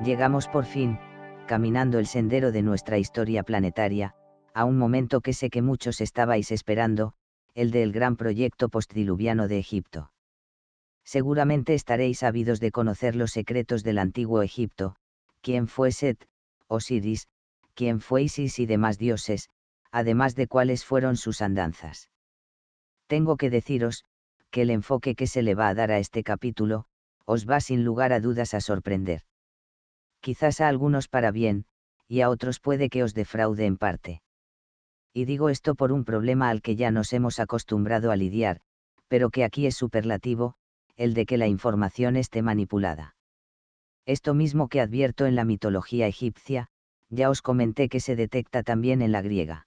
Llegamos por fin, caminando el sendero de nuestra historia planetaria, a un momento que sé que muchos estabais esperando, el del gran proyecto postdiluviano de Egipto. Seguramente estaréis ávidos de conocer los secretos del antiguo Egipto, quién fue Set, Osiris, quién fue Isis y demás dioses, además de cuáles fueron sus andanzas. Tengo que deciros, que el enfoque que se le va a dar a este capítulo, os va sin lugar a dudas a sorprender. Quizás a algunos para bien, y a otros puede que os defraude en parte. Y digo esto por un problema al que ya nos hemos acostumbrado a lidiar, pero que aquí es superlativo, el de que la información esté manipulada. Esto mismo que advierto en la mitología egipcia, ya os comenté que se detecta también en la griega.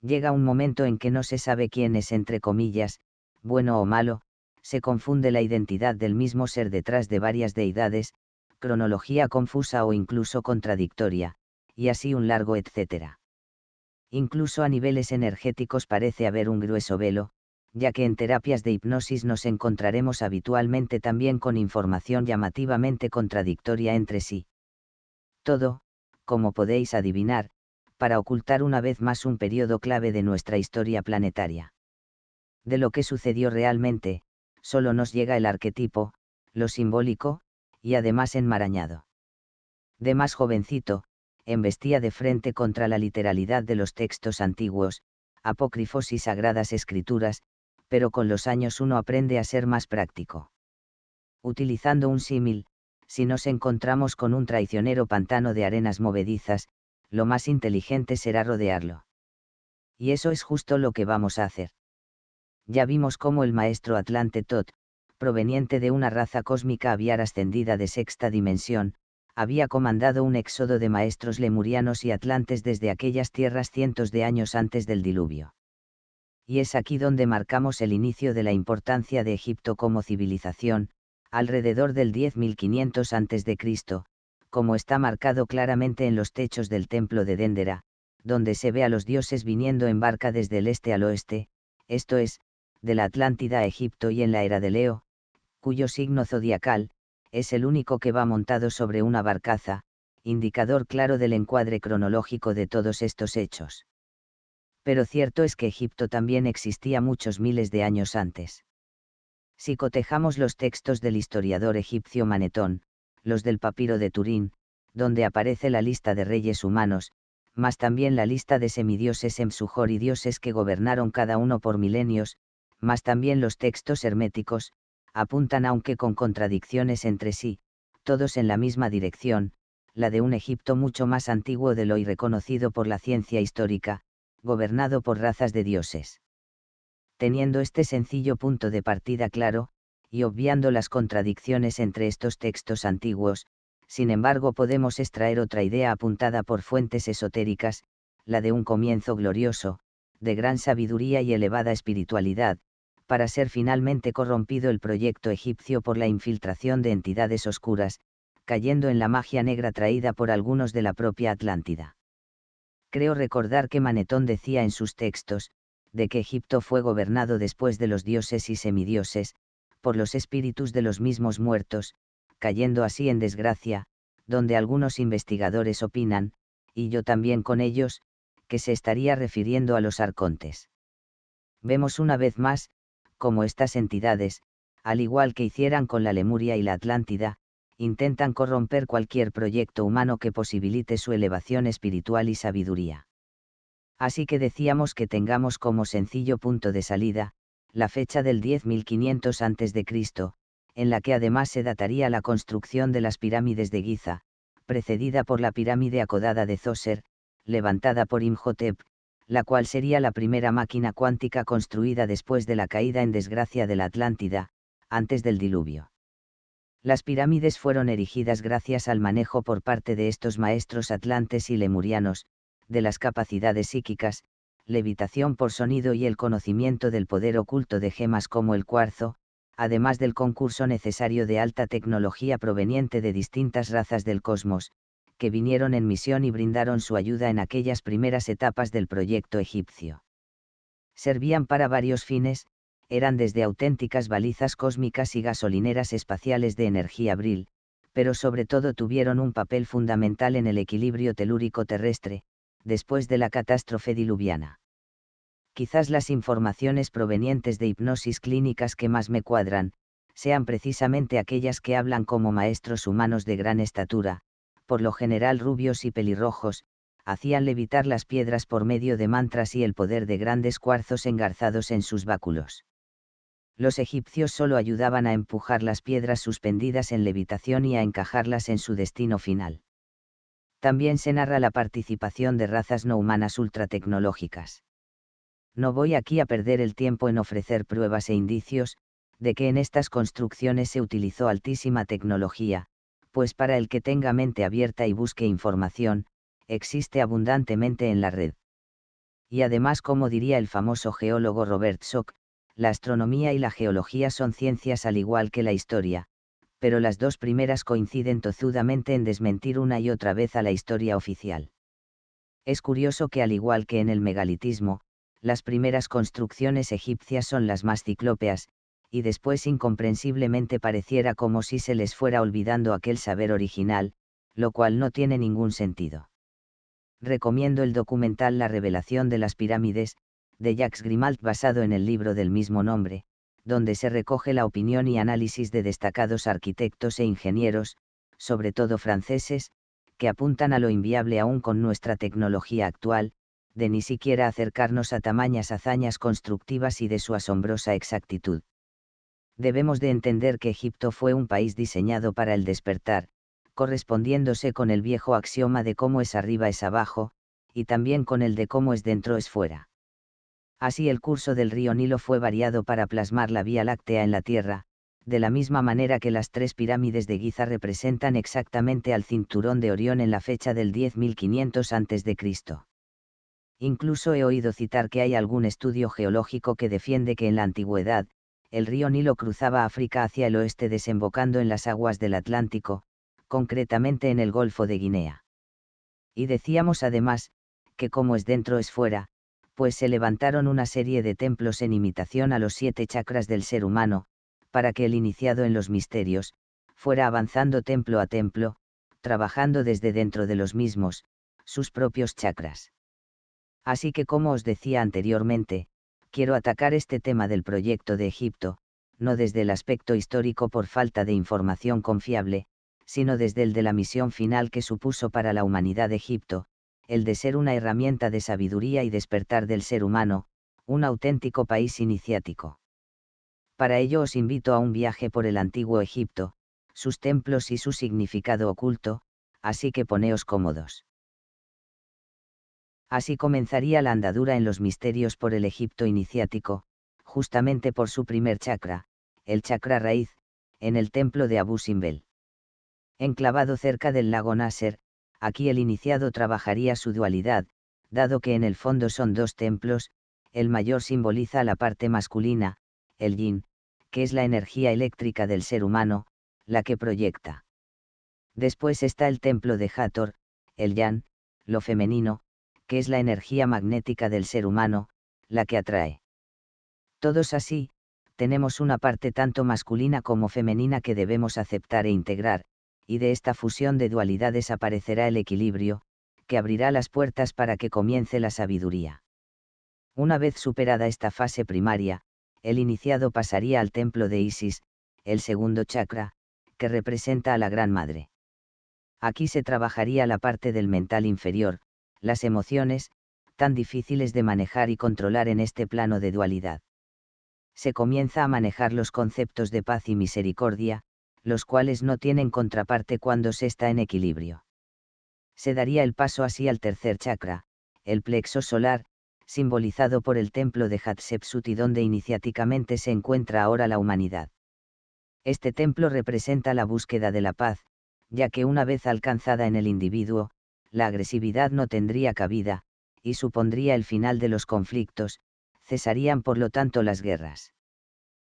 Llega un momento en que no se sabe quién es, entre comillas, bueno o malo, se confunde la identidad del mismo ser detrás de varias deidades, cronología confusa o incluso contradictoria, y así un largo etcétera. Incluso a niveles energéticos parece haber un grueso velo, ya que en terapias de hipnosis nos encontraremos habitualmente también con información llamativamente contradictoria entre sí. Todo, como podéis adivinar, para ocultar una vez más un periodo clave de nuestra historia planetaria. De lo que sucedió realmente, solo nos llega el arquetipo, lo simbólico, y además enmarañado. De más jovencito, embestía de frente contra la literalidad de los textos antiguos, apócrifos y sagradas escrituras, pero con los años uno aprende a ser más práctico. Utilizando un símil, si nos encontramos con un traicionero pantano de arenas movedizas, lo más inteligente será rodearlo. Y eso es justo lo que vamos a hacer. Ya vimos cómo el maestro Atlante Tot, proveniente de una raza cósmica aviar ascendida de sexta dimensión, había comandado un éxodo de maestros lemurianos y atlantes desde aquellas tierras cientos de años antes del diluvio. Y es aquí donde marcamos el inicio de la importancia de Egipto como civilización, alrededor del 10.500 a.C., como está marcado claramente en los techos del templo de Dendera, donde se ve a los dioses viniendo en barca desde el este al oeste, esto es, de la Atlántida a Egipto, y en la era de Leo, cuyo signo zodiacal es el único que va montado sobre una barcaza, indicador claro del encuadre cronológico de todos estos hechos. Pero cierto es que Egipto también existía muchos miles de años antes. Si cotejamos los textos del historiador egipcio Manetón, los del papiro de Turín, donde aparece la lista de reyes humanos, más también la lista de semidioses Emsujor y dioses que gobernaron cada uno por milenios, más también los textos herméticos, apuntan, aunque con contradicciones entre sí, todos en la misma dirección, la de un Egipto mucho más antiguo de lo irreconocido por la ciencia histórica, gobernado por razas de dioses. Teniendo este sencillo punto de partida claro, y obviando las contradicciones entre estos textos antiguos, sin embargo podemos extraer otra idea apuntada por fuentes esotéricas, la de un comienzo glorioso, de gran sabiduría y elevada espiritualidad, para ser finalmente corrompido el proyecto egipcio por la infiltración de entidades oscuras, cayendo en la magia negra traída por algunos de la propia Atlántida. Creo recordar que Manetón decía en sus textos, de que Egipto fue gobernado después de los dioses y semidioses, por los espíritus de los mismos muertos, cayendo así en desgracia, donde algunos investigadores opinan, y yo también con ellos, que se estaría refiriendo a los arcontes. Vemos una vez más, cómo estas entidades, al igual que hicieran con la Lemuria y la Atlántida, intentan corromper cualquier proyecto humano que posibilite su elevación espiritual y sabiduría. Así que decíamos que tengamos como sencillo punto de salida, la fecha del 10.500 a.C., en la que además se dataría la construcción de las pirámides de Giza, precedida por la pirámide acodada de Zoser, levantada por Imhotep, la cual sería la primera máquina cuántica construida después de la caída en desgracia de la Atlántida, antes del diluvio. Las pirámides fueron erigidas gracias al manejo por parte de estos maestros atlantes y lemurianos, de las capacidades psíquicas, levitación por sonido y el conocimiento del poder oculto de gemas como el cuarzo, además del concurso necesario de alta tecnología proveniente de distintas razas del cosmos, que vinieron en misión y brindaron su ayuda en aquellas primeras etapas del proyecto egipcio. Servían para varios fines, eran desde auténticas balizas cósmicas y gasolineras espaciales de energía Bril, pero sobre todo tuvieron un papel fundamental en el equilibrio telúrico terrestre, después de la catástrofe diluviana. Quizás las informaciones provenientes de hipnosis clínicas que más me cuadran, sean precisamente aquellas que hablan como maestros humanos de gran estatura, por lo general rubios y pelirrojos, hacían levitar las piedras por medio de mantras y el poder de grandes cuarzos engarzados en sus báculos. Los egipcios solo ayudaban a empujar las piedras suspendidas en levitación y a encajarlas en su destino final. También se narra la participación de razas no humanas ultratecnológicas. No voy aquí a perder el tiempo en ofrecer pruebas e indicios, de que en estas construcciones se utilizó altísima tecnología, pues para el que tenga mente abierta y busque información, existe abundantemente en la red. Y además, como diría el famoso geólogo Robert Schoch, la astronomía y la geología son ciencias al igual que la historia, pero las dos primeras coinciden tozudamente en desmentir una y otra vez a la historia oficial. Es curioso que al igual que en el megalitismo, las primeras construcciones egipcias son las más ciclópeas, y después incomprensiblemente pareciera como si se les fuera olvidando aquel saber original, lo cual no tiene ningún sentido. Recomiendo el documental La revelación de las pirámides, de Jacques Grimald, basado en el libro del mismo nombre, donde se recoge la opinión y análisis de destacados arquitectos e ingenieros, sobre todo franceses, que apuntan a lo inviable aún con nuestra tecnología actual, de ni siquiera acercarnos a tamañas hazañas constructivas y de su asombrosa exactitud. Debemos de entender que Egipto fue un país diseñado para el despertar, correspondiéndose con el viejo axioma de cómo es arriba es abajo, y también con el de cómo es dentro es fuera. Así el curso del río Nilo fue variado para plasmar la Vía Láctea en la Tierra, de la misma manera que las tres pirámides de Giza representan exactamente al cinturón de Orión en la fecha del 10.500 a.C. Incluso he oído citar que hay algún estudio geológico que defiende que en la antigüedad, el río Nilo cruzaba África hacia el oeste desembocando en las aguas del Atlántico, concretamente en el Golfo de Guinea. Y decíamos además, que como es dentro es fuera, pues se levantaron una serie de templos en imitación a los 7 chakras del ser humano, para que el iniciado en los misterios, fuera avanzando templo a templo, trabajando desde dentro de los mismos, sus propios chakras. Así que, como os decía anteriormente, quiero atacar este tema del proyecto de Egipto, no desde el aspecto histórico por falta de información confiable, sino desde el de la misión final que supuso para la humanidad Egipto, el de ser una herramienta de sabiduría y despertar del ser humano, un auténtico país iniciático. Para ello os invito a un viaje por el antiguo Egipto, sus templos y su significado oculto, así que poneos cómodos. Así comenzaría la andadura en los misterios por el Egipto iniciático, justamente por su primer chakra, el chakra raíz, en el templo de Abu Simbel. Enclavado cerca del lago Nasser, aquí el iniciado trabajaría su dualidad, dado que en el fondo son dos templos, el mayor simboliza la parte masculina, el yin, que es la energía eléctrica del ser humano, la que proyecta. Después está el templo de Hathor, el yang, lo femenino, que es la energía magnética del ser humano, la que atrae. Todos así, tenemos una parte tanto masculina como femenina que debemos aceptar e integrar, y de esta fusión de dualidades aparecerá el equilibrio, que abrirá las puertas para que comience la sabiduría. Una vez superada esta fase primaria, el iniciado pasaría al templo de Isis, el segundo chakra, que representa a la Gran Madre. Aquí se trabajaría la parte del mental inferior, las emociones, tan difíciles de manejar y controlar en este plano de dualidad. Se comienza a manejar los conceptos de paz y misericordia, los cuales no tienen contraparte cuando se está en equilibrio. Se daría el paso así al tercer chakra, el plexo solar, simbolizado por el templo de Hatshepsut y donde iniciáticamente se encuentra ahora la humanidad. Este templo representa la búsqueda de la paz, ya que una vez alcanzada en el individuo, la agresividad no tendría cabida, y supondría el final de los conflictos, cesarían por lo tanto las guerras.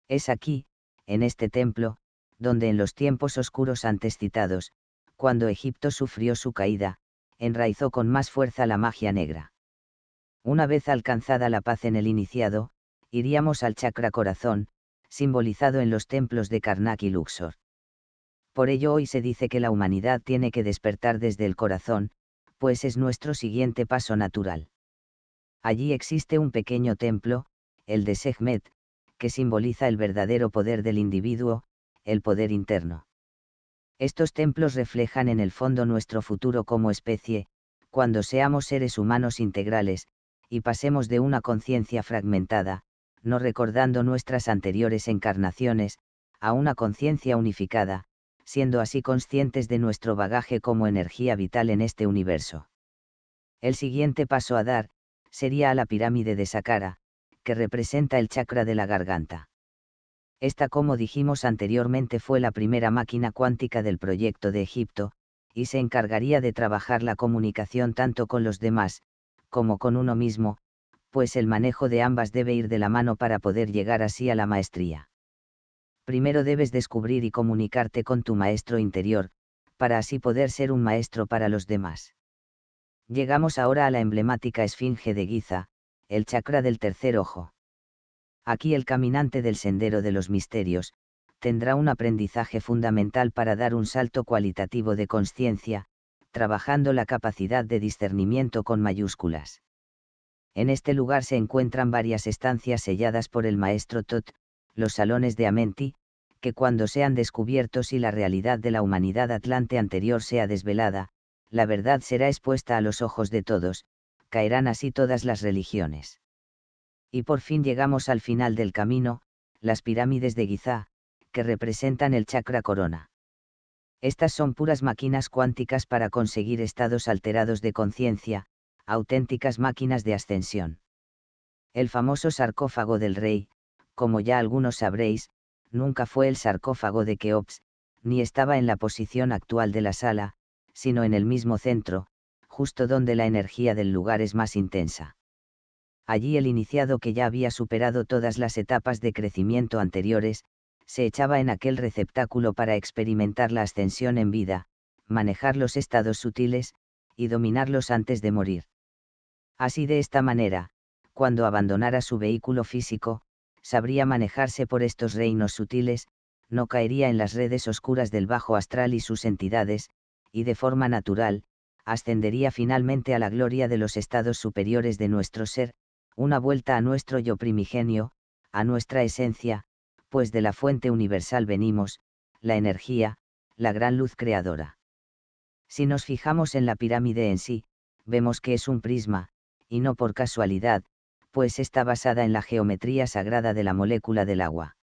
Es aquí, en este templo, donde en los tiempos oscuros antes citados, cuando Egipto sufrió su caída, enraizó con más fuerza la magia negra. Una vez alcanzada la paz en el iniciado, iríamos al chakra corazón, simbolizado en los templos de Karnak y Luxor. Por ello hoy se dice que la humanidad tiene que despertar desde el corazón, pues es nuestro siguiente paso natural. Allí existe un pequeño templo, el de Sekhmet, que simboliza el verdadero poder del individuo, el poder interno. Estos templos reflejan en el fondo nuestro futuro como especie, cuando seamos seres humanos integrales, y pasemos de una conciencia fragmentada, no recordando nuestras anteriores encarnaciones, a una conciencia unificada, siendo así conscientes de nuestro bagaje como energía vital en este universo. El siguiente paso a dar, sería a la pirámide de Saqqara, que representa el chakra de la garganta. Esta, como dijimos anteriormente, fue la primera máquina cuántica del proyecto de Egipto, y se encargaría de trabajar la comunicación tanto con los demás, como con uno mismo, pues el manejo de ambas debe ir de la mano para poder llegar así a la maestría. Primero debes descubrir y comunicarte con tu maestro interior, para así poder ser un maestro para los demás. Llegamos ahora a la emblemática esfinge de Giza, el chakra del tercer ojo. Aquí el caminante del sendero de los misterios, tendrá un aprendizaje fundamental para dar un salto cualitativo de consciencia, trabajando la capacidad de discernimiento con mayúsculas. En este lugar se encuentran varias estancias selladas por el maestro Tot, los salones de Amenti, que cuando sean descubiertos y la realidad de la humanidad atlante anterior sea desvelada, la verdad será expuesta a los ojos de todos, caerán así todas las religiones. Y por fin llegamos al final del camino, las pirámides de Giza, que representan el chakra corona. Estas son puras máquinas cuánticas para conseguir estados alterados de conciencia, auténticas máquinas de ascensión. El famoso sarcófago del rey, como ya algunos sabréis, nunca fue el sarcófago de Keops, ni estaba en la posición actual de la sala, sino en el mismo centro, justo donde la energía del lugar es más intensa. Allí el iniciado, que ya había superado todas las etapas de crecimiento anteriores, se echaba en aquel receptáculo para experimentar la ascensión en vida, manejar los estados sutiles, y dominarlos antes de morir. Así, de esta manera, cuando abandonara su vehículo físico, sabría manejarse por estos reinos sutiles, no caería en las redes oscuras del bajo astral y sus entidades, y de forma natural, ascendería finalmente a la gloria de los estados superiores de nuestro ser, una vuelta a nuestro yo primigenio, a nuestra esencia, pues de la fuente universal venimos, la energía, la gran luz creadora. Si nos fijamos en la pirámide en sí, vemos que es un prisma, y no por casualidad, pues está basada en la geometría sagrada de la molécula del agua.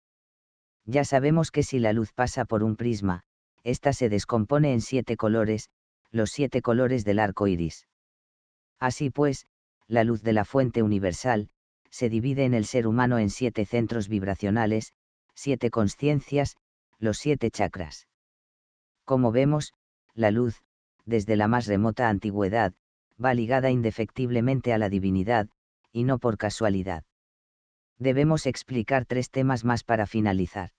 Ya sabemos que si la luz pasa por un prisma, ésta se descompone en 7 colores, los 7 colores del arco iris. Así pues, la luz de la fuente universal, se divide en el ser humano en 7 centros vibracionales, 7 consciencias, los 7 chakras. Como vemos, la luz, desde la más remota antigüedad, va ligada indefectiblemente a la divinidad, y no por casualidad. Debemos explicar 3 temas más para finalizar.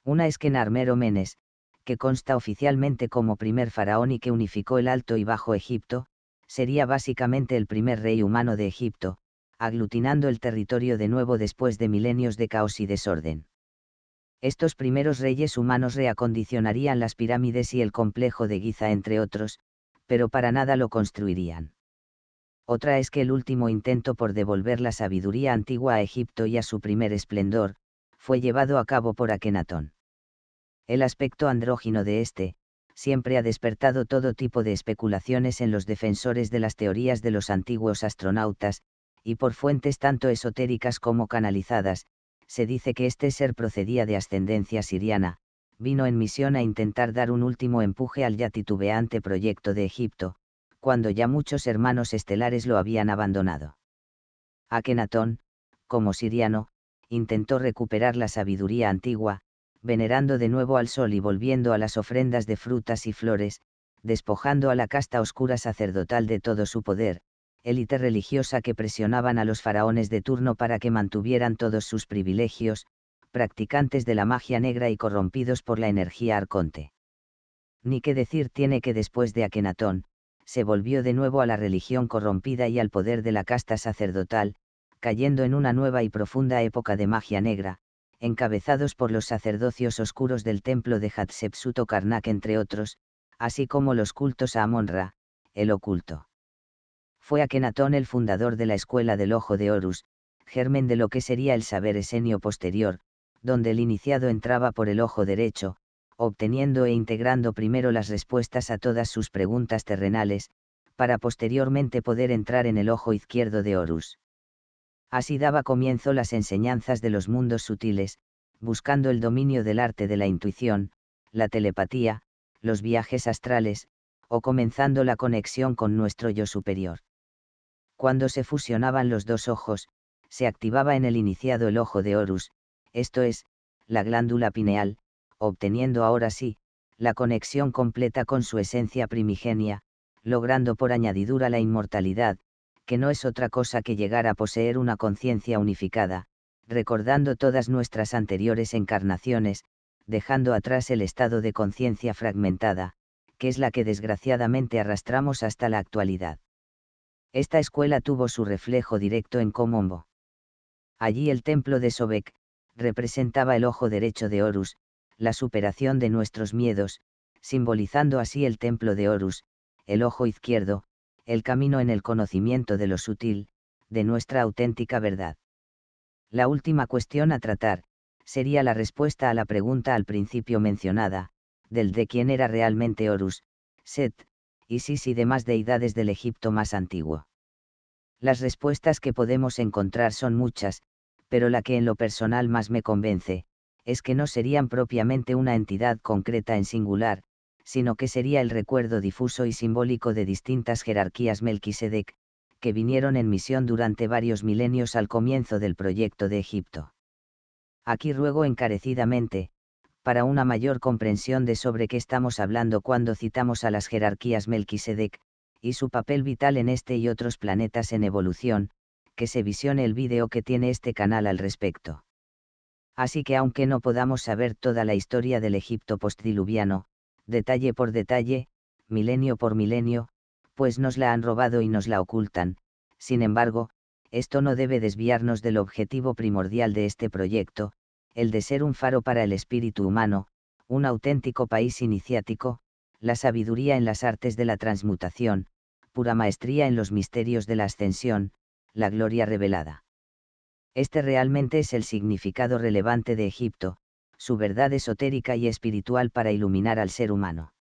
Una es que Narmer-Menes, que consta oficialmente como primer faraón y que unificó el Alto y Bajo Egipto, sería básicamente el primer rey humano de Egipto, aglutinando el territorio de nuevo después de milenios de caos y desorden. Estos primeros reyes humanos reacondicionarían las pirámides y el complejo de Giza, entre otros, pero para nada lo construirían. Otra es que el último intento por devolver la sabiduría antigua a Egipto y a su primer esplendor, fue llevado a cabo por Akenatón. El aspecto andrógino de este, siempre ha despertado todo tipo de especulaciones en los defensores de las teorías de los antiguos astronautas, y por fuentes tanto esotéricas como canalizadas, se dice que este ser procedía de ascendencia siriana, vino en misión a intentar dar un último empuje al ya titubeante proyecto de Egipto, cuando ya muchos hermanos estelares lo habían abandonado. Akenatón, como siriano, intentó recuperar la sabiduría antigua, venerando de nuevo al sol y volviendo a las ofrendas de frutas y flores, despojando a la casta oscura sacerdotal de todo su poder, élite religiosa que presionaban a los faraones de turno para que mantuvieran todos sus privilegios, practicantes de la magia negra y corrompidos por la energía arconte. Ni qué decir tiene que después de Akenatón, se volvió de nuevo a la religión corrompida y al poder de la casta sacerdotal, cayendo en una nueva y profunda época de magia negra, encabezados por los sacerdocios oscuros del templo de Hatshepsut o Karnak entre otros, así como los cultos a Amon-Ra, el oculto. Fue Akenatón el fundador de la escuela del ojo de Horus, germen de lo que sería el saber esenio posterior, donde el iniciado entraba por el ojo derecho, obteniendo e integrando primero las respuestas a todas sus preguntas terrenales, para posteriormente poder entrar en el ojo izquierdo de Horus. Así daba comienzo las enseñanzas de los mundos sutiles, buscando el dominio del arte de la intuición, la telepatía, los viajes astrales, o comenzando la conexión con nuestro yo superior. Cuando se fusionaban los dos ojos, se activaba en el iniciado el ojo de Horus, esto es, la glándula pineal, obteniendo ahora sí, la conexión completa con su esencia primigenia, logrando por añadidura la inmortalidad, que no es otra cosa que llegar a poseer una conciencia unificada, recordando todas nuestras anteriores encarnaciones, dejando atrás el estado de conciencia fragmentada, que es la que desgraciadamente arrastramos hasta la actualidad. Esta escuela tuvo su reflejo directo en Komombo. Allí el templo de Sobek, representaba el ojo derecho de Horus, la superación de nuestros miedos, simbolizando así el templo de Horus, el ojo izquierdo, el camino en el conocimiento de lo sutil, de nuestra auténtica verdad. La última cuestión a tratar, sería la respuesta a la pregunta al principio mencionada, del de quién era realmente Horus, Set, Isis y demás deidades del Egipto más antiguo. Las respuestas que podemos encontrar son muchas, pero la que en lo personal más me convence, es que no serían propiamente una entidad concreta en singular, sino que sería el recuerdo difuso y simbólico de distintas jerarquías Melquisedec, que vinieron en misión durante varios milenios al comienzo del proyecto de Egipto. Aquí ruego encarecidamente, para una mayor comprensión de sobre qué estamos hablando cuando citamos a las jerarquías Melquisedec, y su papel vital en este y otros planetas en evolución, que se visione el vídeo que tiene este canal al respecto. Así que aunque no podamos saber toda la historia del Egipto postdiluviano, detalle por detalle, milenio por milenio, pues nos la han robado y nos la ocultan, sin embargo, esto no debe desviarnos del objetivo primordial de este proyecto, el de ser un faro para el espíritu humano, un auténtico país iniciático, la sabiduría en las artes de la transmutación, pura maestría en los misterios de la ascensión, la gloria revelada. Este realmente es el significado relevante de Egipto, su verdad esotérica y espiritual para iluminar al ser humano.